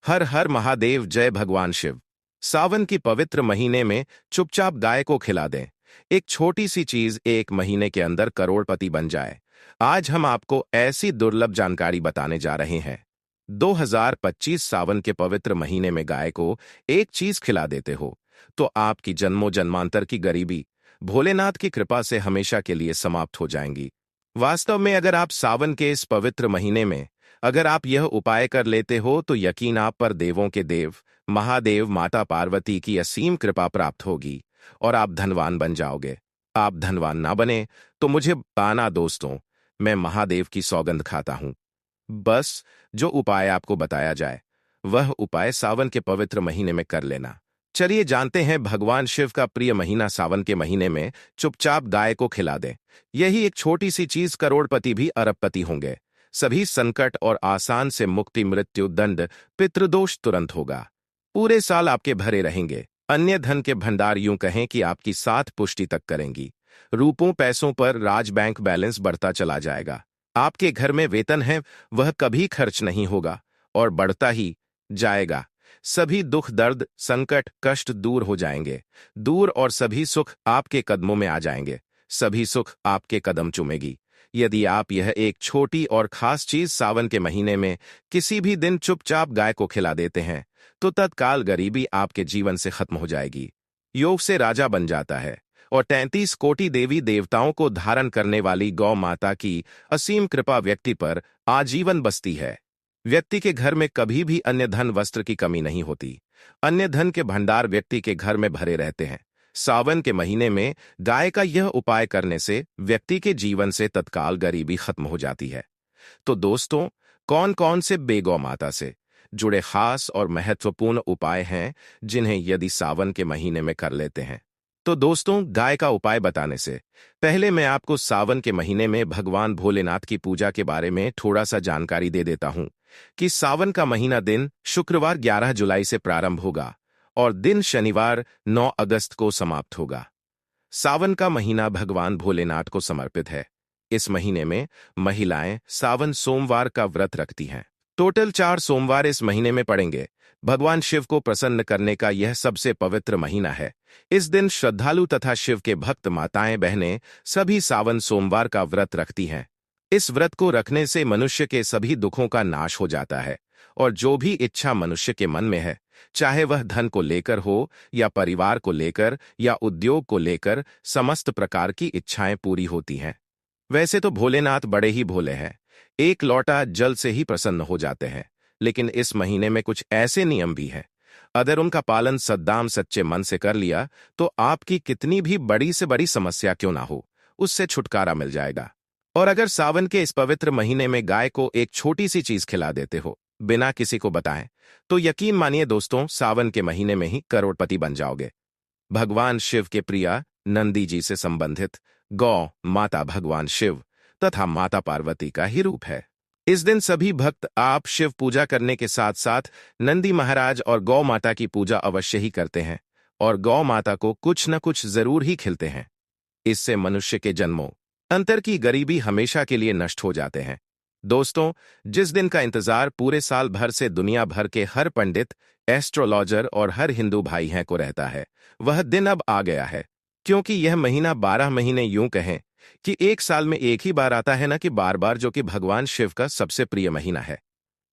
हर हर महादेव, जय भगवान शिव। सावन की पवित्र महीने में चुपचाप गाय को खिला दें। एक छोटी सी चीज एक महीने के अंदर करोड़पति बन जाए। आज हम आपको ऐसी दुर्लभ जानकारी बताने जा रहे हैं। 2025 सावन के पवित्र महीने में गाय को एक चीज खिला देते हो तो आपकी जन्मों जन्मांतर की गरीबी भोलेनाथ की कृपा से हमेशा के लिए समाप्त हो जाएंगी। वास्तव में अगर आप सावन के इस पवित्र महीने में अगर आप यह उपाय कर लेते हो तो यकीन आप पर देवों के देव महादेव माता पार्वती की असीम कृपा प्राप्त होगी और आप धनवान बन जाओगे। आप धनवान ना बने तो मुझे बताना दोस्तों, मैं महादेव की सौगंध खाता हूं। बस जो उपाय आपको बताया जाए वह उपाय सावन के पवित्र महीने में कर लेना। चलिए जानते हैं। भगवान शिव का प्रिय महीना सावन के महीने में चुपचाप गाय को खिला दें। यही एक छोटी सी चीज करोड़पति भी अरबपति होंगे। सभी संकट और आसान से मुक्ति, मृत्यु दंड, पितृदोष तुरंत होगा। पूरे साल आपके भरे रहेंगे। अन्य धन के भंडार यूं कहें कि आपकी साथ पुष्टि तक करेंगी। रूपों पैसों पर राज बैंक बैलेंस बढ़ता चला जाएगा। आपके घर में वेतन है वह कभी खर्च नहीं होगा और बढ़ता ही जाएगा। सभी दुख दर्द संकट कष्ट दूर हो जाएंगे दूर और सभी सुख आपके कदमों में आ जाएंगे। सभी सुख आपके कदम चूमेगी। यदि आप यह एक छोटी और खास चीज सावन के महीने में किसी भी दिन चुपचाप गाय को खिला देते हैं तो तत्काल गरीबी आपके जीवन से खत्म हो जाएगी। योग से राजा बन जाता है और 33 कोटि देवी देवताओं को धारण करने वाली गौ माता की असीम कृपा व्यक्ति पर आजीवन बसती है। व्यक्ति के घर में कभी भी अन्य धन वस्त्र की कमी नहीं होती। अन्य धन के भंडार व्यक्ति के घर में भरे रहते हैं। सावन के महीने में गाय का यह उपाय करने से व्यक्ति के जीवन से तत्काल गरीबी खत्म हो जाती है। तो दोस्तों, कौन कौन से गौ माता से जुड़े खास और महत्वपूर्ण उपाय हैं जिन्हें यदि सावन के महीने में कर लेते हैं? तो दोस्तों, गाय का उपाय बताने से पहले मैं आपको सावन के महीने में भगवान भोलेनाथ की पूजा के बारे में थोड़ा सा जानकारी दे देता हूं कि सावन का महीना दिन शुक्रवार 11 जुलाई से प्रारंभ होगा और दिन शनिवार 9 अगस्त को समाप्त होगा। सावन का महीना भगवान भोलेनाथ को समर्पित है। इस महीने में महिलाएं सावन सोमवार का व्रत रखती हैं। टोटल 4 सोमवार इस महीने में पड़ेंगे। भगवान शिव को प्रसन्न करने का यह सबसे पवित्र महीना है। इस दिन श्रद्धालु तथा शिव के भक्त माताएं बहनें सभी सावन सोमवार का व्रत रखती हैं। इस व्रत को रखने से मनुष्य के सभी दुखों का नाश हो जाता है और जो भी इच्छा मनुष्य के मन में है, चाहे वह धन को लेकर हो या परिवार को लेकर या उद्योग को लेकर, समस्त प्रकार की इच्छाएं पूरी होती हैं। वैसे तो भोलेनाथ बड़े ही भोले हैं, एक लौटा जल से ही प्रसन्न हो जाते हैं, लेकिन इस महीने में कुछ ऐसे नियम भी हैं। अगर उनका पालन सद्दाम सच्चे मन से कर लिया तो आपकी कितनी भी बड़ी से बड़ी समस्या क्यों ना हो, उससे छुटकारा मिल जाएगा। और अगर सावन के इस पवित्र महीने में गाय को एक छोटी सी चीज खिला देते हो बिना किसी को बताएं तो यकीन मानिए दोस्तों, सावन के महीने में ही करोड़पति बन जाओगे। भगवान शिव के प्रिया नंदी जी से संबंधित गौ माता भगवान शिव तथा माता पार्वती का ही रूप है। इस दिन सभी भक्त आप शिव पूजा करने के साथ साथ नंदी महाराज और गौ माता की पूजा अवश्य ही करते हैं और गौ माता को कुछ न कुछ जरूर ही खिलते हैं। इससे मनुष्य के जन्मों अंतर की गरीबी हमेशा के लिए नष्ट हो जाते हैं। दोस्तों, जिस दिन का इंतजार पूरे साल भर से दुनिया भर के हर पंडित, एस्ट्रोलॉजर और हर हिंदू भाई हैं को रहता है, वह दिन अब आ गया है। क्योंकि यह महीना 12 महीने यूं कहें कि एक साल में एक ही बार आता है, न कि बार बार, जो कि भगवान शिव का सबसे प्रिय महीना है।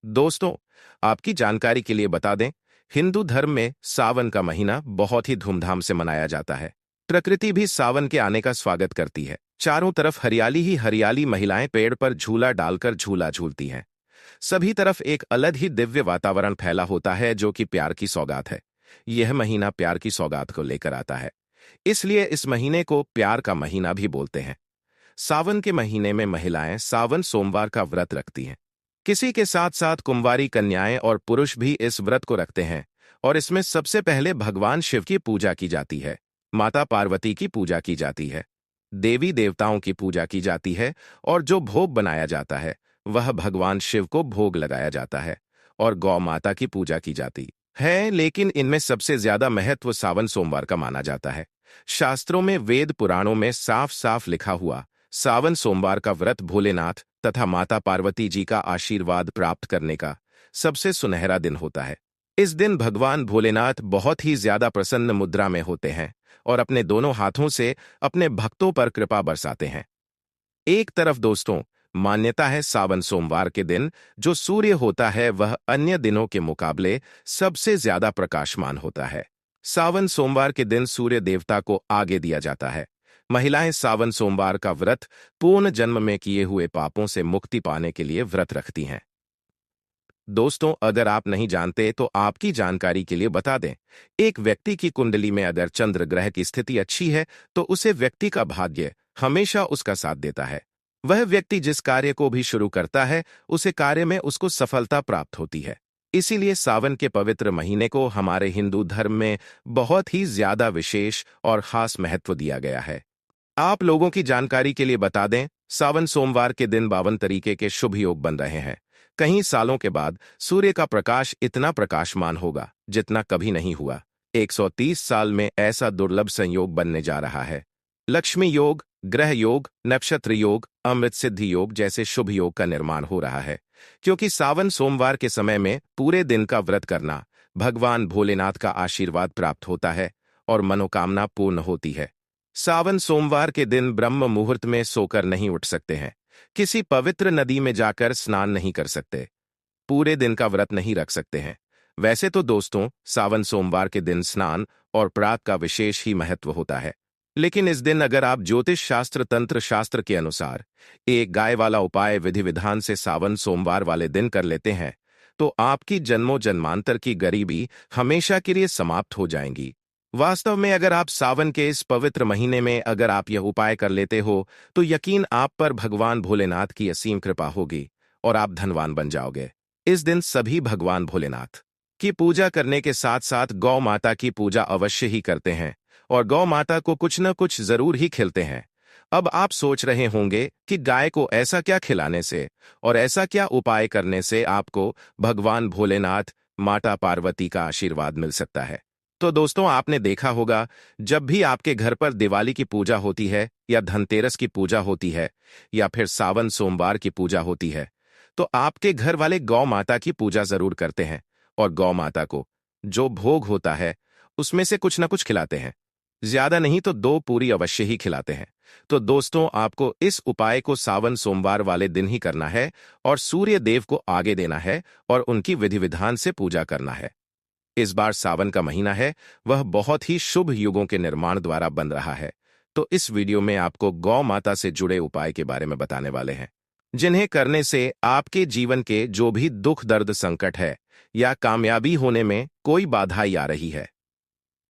दोस्तों, आपकी जानकारी के लिए बता दें, हिंदू धर्म में सावन का महीना बहुत ही धूमधाम से मनाया जाता है। प्रकृति भी सावन के आने का स्वागत करती है। चारों तरफ हरियाली ही हरियाली, महिलाएं पेड़ पर झूला डालकर झूला झूलती हैं। सभी तरफ एक अलग ही दिव्य वातावरण फैला होता है जो कि प्यार की सौगात है। यह महीना प्यार की सौगात को लेकर आता है, इसलिए इस महीने को प्यार का महीना भी बोलते हैं। सावन के महीने में महिलाएं सावन सोमवार का व्रत रखती हैं। किसी के साथ साथ कुंवारी कन्याएं और पुरुष भी इस व्रत को रखते हैं और इसमें सबसे पहले भगवान शिव की पूजा की जाती है, माता पार्वती की पूजा की जाती है, देवी देवताओं की पूजा की जाती है और जो भोग बनाया जाता है वह भगवान शिव को भोग लगाया जाता है और गौ माता की पूजा की जाती है। लेकिन इनमें सबसे ज्यादा महत्व सावन सोमवार का माना जाता है। शास्त्रों में, वेद पुराणों में साफ साफ लिखा हुआ सावन सोमवार का व्रत भोलेनाथ तथा माता पार्वती जी का आशीर्वाद प्राप्त करने का, सबसे सुनहरा दिन होता है। इस दिन भगवान भोलेनाथ बहुत ही ज्यादा प्रसन्न मुद्रा में होते हैं और अपने दोनों हाथों से अपने भक्तों पर कृपा बरसाते हैं। एक तरफ दोस्तों, मान्यता है सावन सोमवार के दिन जो सूर्य होता है वह अन्य दिनों के मुकाबले सबसे ज्यादा प्रकाशमान होता है। सावन सोमवार के दिन सूर्य देवता को आगे दिया जाता है। महिलाएं सावन सोमवार का व्रत पूर्ण जन्म में किए हुए पापों से मुक्ति पाने के लिए व्रत रखती हैं। दोस्तों, अगर आप नहीं जानते तो आपकी जानकारी के लिए बता दें, एक व्यक्ति की कुंडली में अगर चंद्र ग्रह की स्थिति अच्छी है तो उसे व्यक्ति का भाग्य हमेशा उसका साथ देता है। वह व्यक्ति जिस कार्य को भी शुरू करता है उसे कार्य में उसको सफलता प्राप्त होती है। इसीलिए सावन के पवित्र महीने को हमारे हिंदू धर्म में बहुत ही ज्यादा विशेष और खास महत्व दिया गया है। आप लोगों की जानकारी के लिए बता दें, सावन सोमवार के दिन 52 तरीके के शुभ योग बन रहे हैं। कई सालों के बाद सूर्य का प्रकाश इतना प्रकाशमान होगा जितना कभी नहीं हुआ। 130 साल में ऐसा दुर्लभ संयोग बनने जा रहा है। लक्ष्मी योग, ग्रह योग, नक्षत्र योग, अमृत सिद्धि योग जैसे शुभ योग का निर्माण हो रहा है, क्योंकि सावन सोमवार के समय में पूरे दिन का व्रत करना भगवान भोलेनाथ का आशीर्वाद प्राप्त होता है और मनोकामना पूर्ण होती है। सावन सोमवार के दिन ब्रह्म मुहूर्त में सोकर नहीं उठ सकते हैं, किसी पवित्र नदी में जाकर स्नान नहीं कर सकते, पूरे दिन का व्रत नहीं रख सकते हैं। वैसे तो दोस्तों, सावन सोमवार के दिन स्नान और प्रात का विशेष ही महत्व होता है, लेकिन इस दिन अगर आप ज्योतिष शास्त्र तंत्र शास्त्र के अनुसार एक गाय वाला उपाय विधि विधान से सावन सोमवार वाले दिन कर लेते हैं तो आपकी जन्मों जन्मांतर की गरीबी हमेशा के लिए समाप्त हो जाएंगी। वास्तव में अगर आप सावन के इस पवित्र महीने में अगर आप यह उपाय कर लेते हो तो यकीन आप पर भगवान भोलेनाथ की असीम कृपा होगी और आप धनवान बन जाओगे। इस दिन सभी भगवान भोलेनाथ की पूजा करने के साथ साथ गौ माता की पूजा अवश्य ही करते हैं और गौ माता को कुछ न कुछ जरूर ही खिलाते हैं। अब आप सोच रहे होंगे कि गाय को ऐसा क्या खिलाने से और ऐसा क्या उपाय करने से आपको भगवान भोलेनाथ माता पार्वती का आशीर्वाद मिल सकता है। तो दोस्तों, आपने देखा होगा जब भी आपके घर पर दिवाली की पूजा होती है या धनतेरस की पूजा होती है या फिर सावन सोमवार की पूजा होती है तो आपके घर वाले गौ माता की पूजा जरूर करते हैं और गौ माता को जो भोग होता है उसमें से कुछ ना कुछ खिलाते हैं। ज्यादा नहीं तो 2 पूरी अवश्य ही खिलाते हैं। तो दोस्तों, आपको इस उपाय को सावन सोमवार वाले दिन ही करना है और सूर्य देव को आगे देना है और उनकी विधि विधान से पूजा करना है। इस बार सावन का महीना है, वह बहुत ही शुभ युगों के निर्माण द्वारा बन रहा है। तो इस वीडियो में आपको गौ माता से जुड़े उपाय के बारे में बताने वाले हैं, जिन्हें करने से आपके जीवन के जो भी दुख दर्द संकट है या कामयाबी होने में कोई बाधाई आ रही है,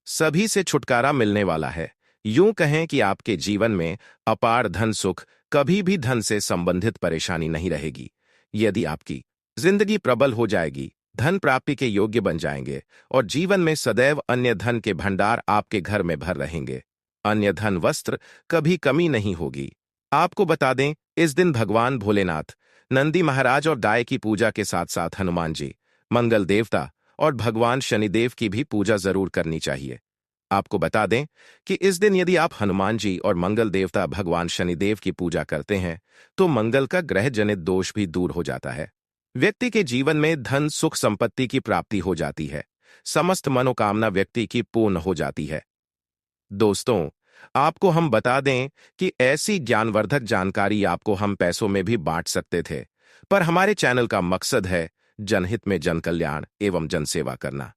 सभी से छुटकारा मिलने वाला है। यूं कहें कि आपके जीवन में अपार धन सुख, कभी भी धन से संबंधित परेशानी नहीं रहेगी। यदि आपकी जिंदगी प्रबल हो जाएगी, धन प्राप्ति के योग्य बन जाएंगे और जीवन में सदैव अन्य धन के भंडार आपके घर में भर रहेंगे। अन्य धन वस्त्र कभी कमी नहीं होगी। आपको बता दें, इस दिन भगवान भोलेनाथ, नंदी महाराज और गाय की पूजा के साथ साथ हनुमान जी, मंगल देवता और भगवान शनिदेव की भी पूजा जरूर करनी चाहिए। आपको बता दें कि इस दिन यदि आप हनुमान जी और मंगल देवता भगवान शनिदेव की पूजा करते हैं तो मंगल का ग्रह जनित दोष भी दूर हो जाता है। व्यक्ति के जीवन में धन सुख संपत्ति की प्राप्ति हो जाती है, समस्त मनोकामना व्यक्ति की पूर्ण हो जाती है। दोस्तों, आपको हम बता दें कि ऐसी ज्ञानवर्धक जानकारी आपको हम पैसों में भी बांट सकते थे, पर हमारे चैनल का मकसद है जनहित में जन कल्याण एवं जनसेवा करना।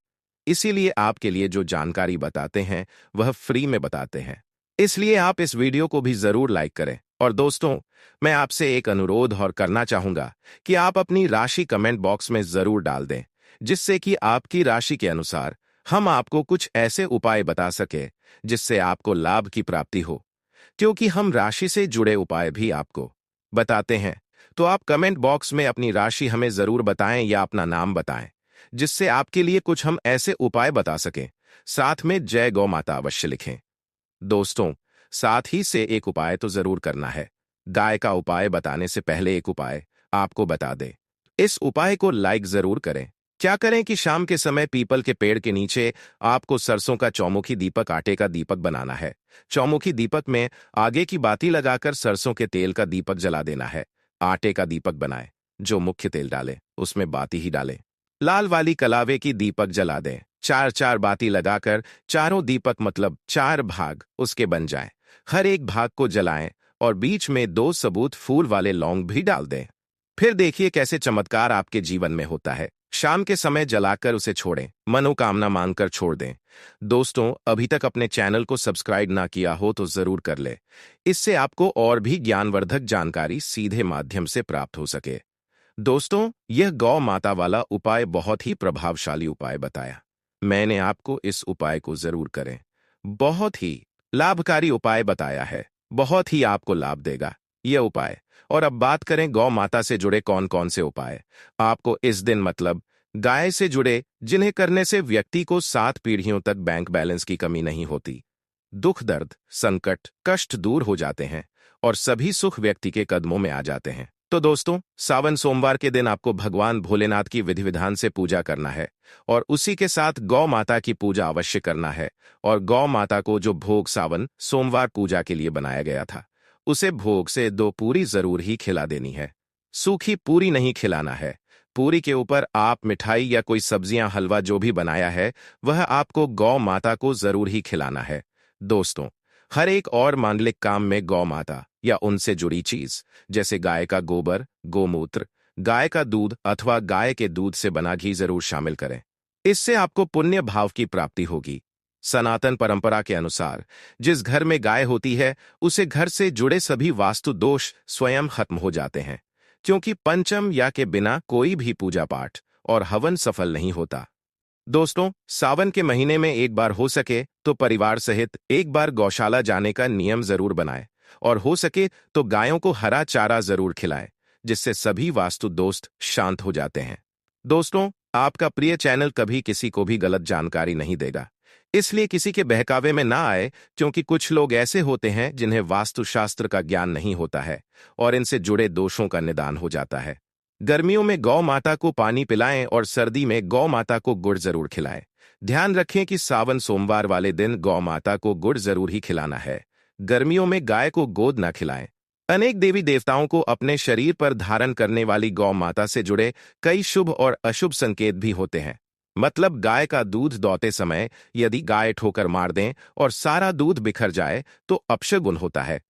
इसीलिए आपके लिए जो जानकारी बताते हैं वह फ्री में बताते हैं। इसलिए आप इस वीडियो को भी जरूर लाइक करें। और दोस्तों, मैं आपसे एक अनुरोध और करना चाहूंगा कि आप अपनी राशि कमेंट बॉक्स में जरूर डाल दें, जिससे कि आपकी राशि के अनुसार हम आपको कुछ ऐसे उपाय बता सके जिससे आपको लाभ की प्राप्ति हो। क्योंकि हम राशि से जुड़े उपाय भी आपको बताते हैं, तो आप कमेंट बॉक्स में अपनी राशि हमें जरूर बताएं या अपना नाम बताएं, जिससे आपके लिए कुछ हम ऐसे उपाय बता सकें। साथ में जय गौ माता अवश्य लिखें। दोस्तों, साथ ही से एक उपाय तो जरूर करना है। गाय का उपाय बताने से पहले एक उपाय आपको बता दें। इस उपाय को लाइक जरूर करें। क्या करें कि शाम के समय पीपल के पेड़ के नीचे आपको सरसों का चौमुखी दीपक, आटे का दीपक बनाना है। चौमुखी दीपक में आगे की बाती लगाकर सरसों के तेल का दीपक जला देना है। आटे का दीपक बनाएं, जो मुख्य तेल डालें उसमें बाती ही डालें। लाल वाली कलावे की दीपक जला दें। चार चार बाती लगाकर चारों दीपक मतलब चार भाग उसके बन जाएं। हर एक भाग को जलाएं और बीच में दो सबूत फूल वाले लौंग भी डाल दें। फिर देखिए कैसे चमत्कार आपके जीवन में होता है। शाम के समय जलाकर उसे छोड़ें, मनोकामना मांगकर छोड़ दें। दोस्तों, अभी तक अपने चैनल को सब्सक्राइब ना किया हो तो जरूर कर ले। इससे आपको और भी ज्ञानवर्धक जानकारी सीधे माध्यम से प्राप्त हो सके। दोस्तों, यह गौ माता वाला उपाय बहुत ही प्रभावशाली उपाय बताया। मैंने आपको इस उपाय को जरूर करें। बहुत ही लाभकारी उपाय बताया है। बहुत ही आपको लाभ देगा यह उपाय। और अब बात करें गौ माता से जुड़े कौन कौन से उपाय आपको इस दिन मतलब गाय से जुड़े, जिन्हें करने से व्यक्ति को 7 पीढ़ियों तक बैंक बैलेंस की कमी नहीं होती। दुख दर्द संकट कष्ट दूर हो जाते हैं और सभी सुख व्यक्ति के कदमों में आ जाते हैं। तो दोस्तों, सावन सोमवार के दिन आपको भगवान भोलेनाथ की विधि विधान से पूजा करना है और उसी के साथ गौ माता की पूजा अवश्य करना है। और गौ माता को जो भोग सावन सोमवार पूजा के लिए बनाया गया था, उसे भोग से 2 पूरी जरूर ही खिला देनी है। सूखी पूरी नहीं खिलाना है। पूरी के ऊपर आप मिठाई या कोई सब्जियां हलवा जो भी बनाया है वह आपको गौ माता को जरूर ही खिलाना है। दोस्तों, हर एक और मांगलिक काम में गौ माता या उनसे जुड़ी चीज जैसे गाय का गोबर, गोमूत्र, गाय का दूध अथवा गाय के दूध से बना घी जरूर शामिल करें। इससे आपको पुण्य भाव की प्राप्ति होगी। सनातन परंपरा के अनुसार जिस घर में गाय होती है उसे घर से जुड़े सभी वास्तु दोष स्वयं खत्म हो जाते हैं, क्योंकि पंचम या के बिना कोई भी पूजा पाठ और हवन सफल नहीं होता। दोस्तों, सावन के महीने में एक बार हो सके तो परिवार सहित एक बार गौशाला जाने का नियम जरूर बनाएं और हो सके तो गायों को हरा चारा जरूर खिलाएं, जिससे सभी वास्तु दोस्त शांत हो जाते हैं। दोस्तों, आपका प्रिय चैनल कभी किसी को भी गलत जानकारी नहीं देगा, इसलिए किसी के बहकावे में ना आए, क्योंकि कुछ लोग ऐसे होते हैं जिन्हें वास्तुशास्त्र का ज्ञान नहीं होता है और इनसे जुड़े दोषों का निदान हो जाता है। गर्मियों में गौ माता को पानी पिलाएं और सर्दी में गौ माता को गुड़ जरूर खिलाएं। ध्यान रखें कि सावन सोमवार वाले दिन गौ माता को गुड़ जरूर ही खिलाना है। गर्मियों में गाय को गोद न खिलाएं। अनेक देवी देवताओं को अपने शरीर पर धारण करने वाली गौ माता से जुड़े कई शुभ और अशुभ संकेत भी होते हैं। मतलब गाय का दूध दौते समय यदि गाय ठोकर मार दें और सारा दूध बिखर जाए तो अपशगुन होता है।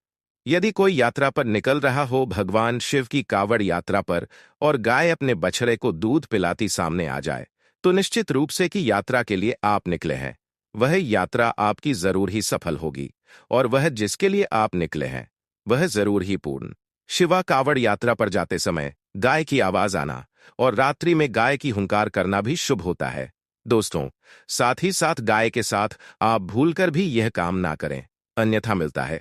यदि कोई यात्रा पर निकल रहा हो भगवान शिव की कावड़ यात्रा पर और गाय अपने बछड़े को दूध पिलाती सामने आ जाए, तो निश्चित रूप से कि यात्रा के लिए आप निकले हैं, वह यात्रा आपकी जरूर ही सफल होगी और वह जिसके लिए आप निकले हैं वह जरूर ही पूर्ण। शिवा कावड़ यात्रा पर जाते समय गाय की आवाज आना और रात्रि में गाय की हुंकार करना भी शुभ होता है। दोस्तों, साथ ही साथ गाय के साथ आप भूलकर भी यह काम ना करें, अन्यथा मिलता है।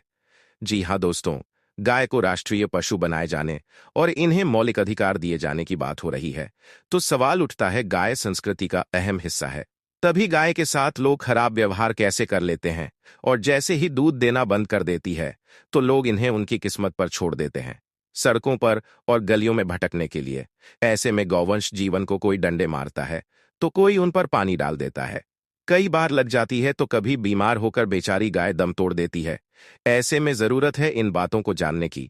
जी हाँ दोस्तों, गाय को राष्ट्रीय पशु बनाए जाने और इन्हें मौलिक अधिकार दिए जाने की बात हो रही है, तो सवाल उठता है गाय संस्कृति का अहम हिस्सा है, तभी गाय के साथ लोग खराब व्यवहार कैसे कर लेते हैं और जैसे ही दूध देना बंद कर देती है तो लोग इन्हें उनकी किस्मत पर छोड़ देते हैं, सड़कों पर और गलियों में भटकने के लिए। ऐसे में गौवंश जीवन को कोई डंडे मारता है तो कोई उन पर पानी डाल देता है, कई बार लग जाती है तो कभी बीमार होकर बेचारी गाय दम तोड़ देती है। ऐसे में जरूरत है इन बातों को जानने की।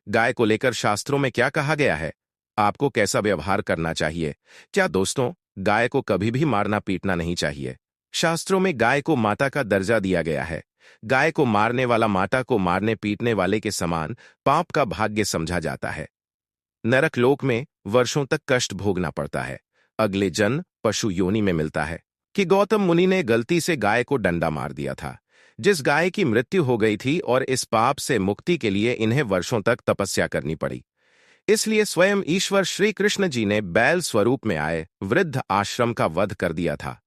गाय को लेकर शास्त्रों में क्या कहा गया है, आपको कैसा व्यवहार करना चाहिए। क्या दोस्तों, गाय को कभी भी मारना पीटना नहीं चाहिए। शास्त्रों में गाय को माता का दर्जा दिया गया है। गाय को मारने वाला माता को मारने पीटने वाले के समान पाप का भाग्य समझा जाता है। नरक लोक में वर्षों तक कष्ट भोगना पड़ता है। अगले जन्म पशु योनि में मिलता है। कि गौतम मुनि ने गलती से गाय को डंडा मार दिया था, जिस गाय की मृत्यु हो गई थी, और इस पाप से मुक्ति के लिए इन्हें वर्षों तक तपस्या करनी पड़ी। इसलिए स्वयं ईश्वर श्री कृष्ण जी ने बैल स्वरूप में आए वृद्ध आश्रम का वध कर दिया था,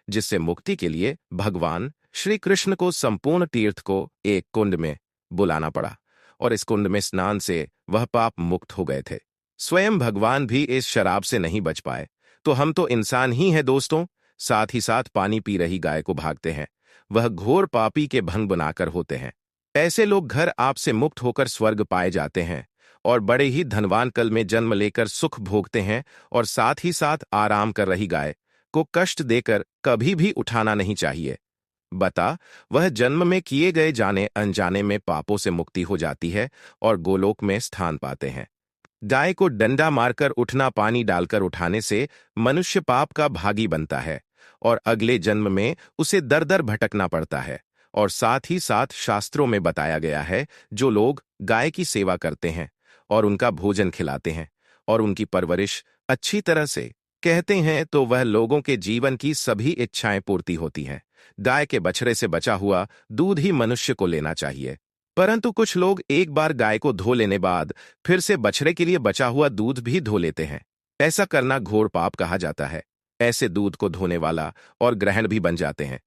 जिससे मुक्ति के लिए भगवान श्री कृष्ण को संपूर्ण तीर्थ को एक कुंड में बुलाना पड़ा और इस कुंड में स्नान से वह पाप मुक्त हो गए थे। स्वयं भगवान भी इस शराब से नहीं बच पाए, तो हम तो इंसान ही हैं दोस्तों। साथ ही साथ पानी पी रही गाय को भागते हैं, वह घोर पापी के भंग बनाकर होते हैं। ऐसे लोग घर आपसे मुक्त होकर स्वर्ग पाए जाते हैं और बड़े ही धनवान कल में जन्म लेकर सुख भोगते हैं, और साथ ही साथ आराम कर रही गाय को कष्ट देकर कभी भी उठाना नहीं चाहिए। बता, वह जन्म में किए गए जाने अनजाने में पापों से मुक्ति हो जाती है और गोलोक में स्थान पाते हैं। गाय को डंडा मारकर उठना, पानी डालकर उठाने से मनुष्य पाप का भागी बनता है और अगले जन्म में उसे दर दर भटकना पड़ता है। और साथ ही साथ शास्त्रों में बताया गया है, जो लोग गाय की सेवा करते हैं और उनका भोजन खिलाते हैं और उनकी परवरिश अच्छी तरह से कहते हैं, तो वह लोगों के जीवन की सभी इच्छाएं पूर्ति होती हैं। गाय के बछड़े से बचा हुआ दूध ही मनुष्य को लेना चाहिए, परंतु कुछ लोग एक बार गाय को धो लेने बाद फिर से बछड़े के लिए बचा हुआ दूध भी धो लेते हैं। ऐसा करना घोर पाप कहा जाता है। ऐसे दूध को धोने वाला और ग्रहण भी बन जाते हैं।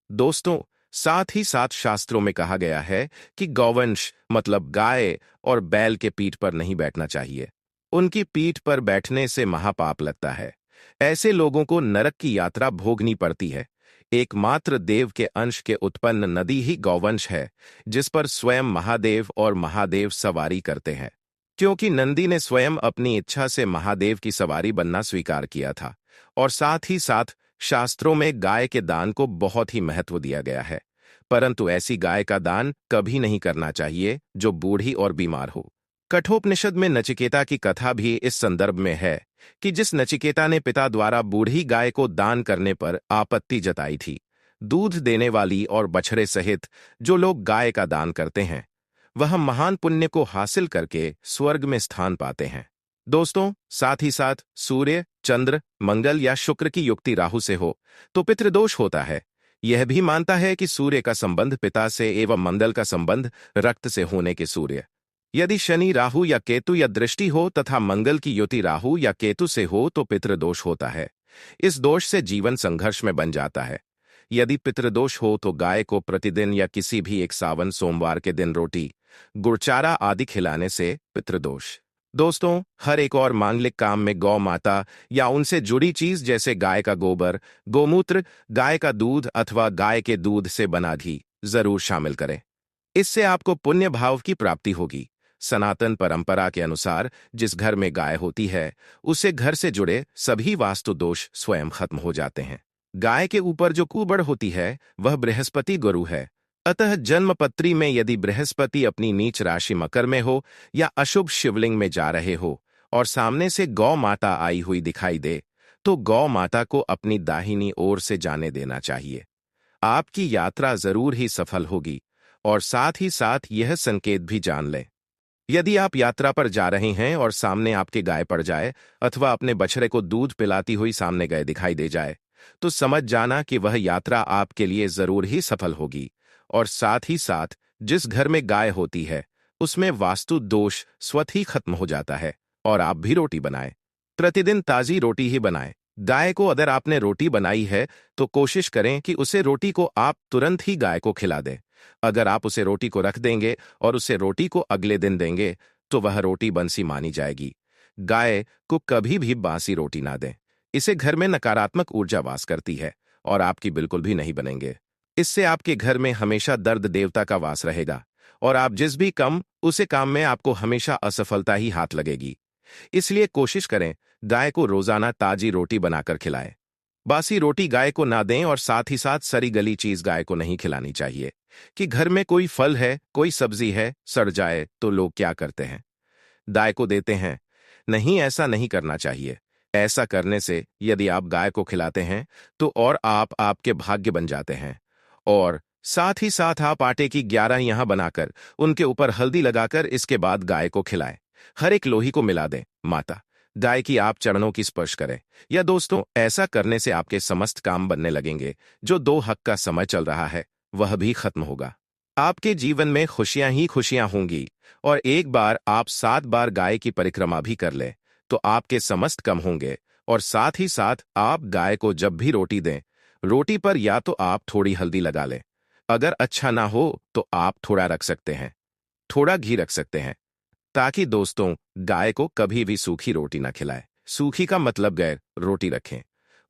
दोस्तों, साथ ही साथ शास्त्रों में कहा गया है कि गौवंश मतलब गाय और बैल के पीठ पर नहीं बैठना चाहिए। उनकी पीठ पर बैठने से महापाप लगता है। ऐसे लोगों को नरक की यात्रा भोगनी पड़ती है। एकमात्र देव के अंश के उत्पन्न नदी ही गौवंश है, जिस पर स्वयं महादेव और महादेव सवारी करते हैं। क्योंकि नंदी ने स्वयं अपनी इच्छा से महादेव की सवारी बनना स्वीकार किया था। और साथ ही साथ शास्त्रों में गाय के दान को बहुत ही महत्व दिया गया है, परंतु ऐसी गाय का दान कभी नहीं करना चाहिए जो बूढ़ी और बीमार हो। कठोपनिषद में नचिकेता की कथा भी इस संदर्भ में है कि जिस नचिकेता ने पिता द्वारा बूढ़ी गाय को दान करने पर आपत्ति जताई थी। दूध देने वाली और बछड़े सहित जो लोग गाय का दान करते हैं, वह महान पुण्य को हासिल करके स्वर्ग में स्थान पाते हैं। दोस्तों, साथ ही साथ सूर्य, चंद्र, मंगल या शुक्र की युक्ति राहु से हो तो पितृदोष होता है। यह भी मानता है कि सूर्य का संबंध पिता से एवं मंगल का संबंध रक्त से होने के सूर्य। यदि शनि, राहु या केतु या दृष्टि हो तथा मंगल की युति राहु या केतु से हो तो पितृदोष होता है। इस दोष से जीवन संघर्ष में बन जाता है। यदि पितृदोष हो तो गाय को प्रतिदिन या किसी भी एक सावन सोमवार के दिन रोटी, गुड़चारा आदि खिलाने से पितृदोष। दोस्तों, हर एक और मांगलिक काम में गौ माता या उनसे जुड़ी चीज जैसे गाय का गोबर, गोमूत्र, गाय का दूध अथवा गाय के दूध से बना घी जरूर शामिल करें। इससे आपको पुण्य भाव की प्राप्ति होगी। सनातन परंपरा के अनुसार जिस घर में गाय होती है, उसे घर से जुड़े सभी वास्तु दोष स्वयं खत्म हो जाते हैं। गाय के ऊपर जो कुबड़ होती है वह बृहस्पति गुरु है। अतः जन्मपत्री में यदि बृहस्पति अपनी नीच राशि मकर में हो या अशुभ शिवलिंग में जा रहे हो और सामने से गौ माता आई हुई दिखाई दे, तो गौ माता को अपनी दाहिनी ओर से जाने देना चाहिए। आपकी यात्रा जरूर ही सफल होगी। और साथ ही साथ यह संकेत भी जान लें, यदि आप यात्रा पर जा रहे हैं और सामने आपके गाय पड़ जाए अथवा अपने बछड़े को दूध पिलाती हुई सामने गए दिखाई दे जाए, तो समझ जाना कि वह यात्रा आपके लिए जरूर ही सफल होगी। और साथ ही साथ जिस घर में गाय होती है उसमें वास्तु दोष स्वतः ही खत्म हो जाता है। और आप भी रोटी बनाएं, प्रतिदिन ताजी रोटी ही बनाएं। गाय को अगर आपने रोटी बनाई है तो कोशिश करें कि उसे रोटी को आप तुरंत ही गाय को खिला दें। अगर आप उसे रोटी को रख देंगे और उसे रोटी को अगले दिन देंगे तो वह रोटी बंसी मानी जाएगी। गाय को कभी भी बासी रोटी ना दें। इसे घर में नकारात्मक ऊर्जा वास करती है और आपकी बिल्कुल भी नहीं बनेंगे। इससे आपके घर में हमेशा दर्द देवता का वास रहेगा और आप जिस भी उसे काम में आपको हमेशा असफलता ही हाथ लगेगी। इसलिए कोशिश करें गाय को रोजाना ताजी रोटी बनाकर खिलाएं। बासी रोटी गाय को ना दें और साथ ही साथ सड़ी गली चीज गाय को नहीं खिलानी चाहिए। कि घर में कोई फल है, कोई सब्जी है, सड़ जाए तो लोग क्या करते हैं, गाय को देते हैं। नहीं, ऐसा नहीं करना चाहिए। ऐसा करने से यदि आप गाय को खिलाते हैं तो और आप आपके भाग्य बन जाते हैं। और साथ ही साथ आप आटे की 11 यहां बनाकर उनके ऊपर हल्दी लगाकर इसके बाद गाय को खिलाएं। हर एक लोही को मिला दें। माता गाय की आप चरणों की स्पर्श करें। या दोस्तों, ऐसा करने से आपके समस्त काम बनने लगेंगे। जो 2 हक का समय चल रहा है वह भी खत्म होगा। आपके जीवन में खुशियां ही खुशियां होंगी। और एक बार आप 7 बार गाय की परिक्रमा भी कर लें तो आपके समस्त कम होंगे। और साथ ही साथ आप गाय को जब भी रोटी दें, रोटी पर या तो आप थोड़ी हल्दी लगा लें। अगर अच्छा ना हो तो आप थोड़ा रख सकते हैं, थोड़ा घी रख सकते हैं, ताकि दोस्तों गाय को कभी भी सूखी रोटी ना खिलाए। सूखी का मतलब गैर रोटी रखें,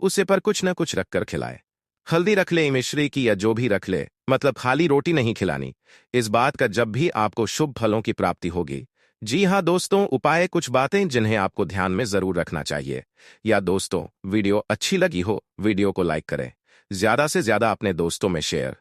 उसे पर कुछ न कुछ रखकर खिलाए। हल्दी रख ले, मिश्री की या जो भी रख ले, मतलब खाली रोटी नहीं खिलानी। इस बात का जब भी आपको शुभ फलों की प्राप्ति होगी। जी हाँ दोस्तों, उपाय कुछ बातें जिन्हें आपको ध्यान में जरूर रखना चाहिए। या दोस्तों, वीडियो अच्छी लगी हो वीडियो को लाइक करें, ज्यादा से ज्यादा अपने दोस्तों में शेयर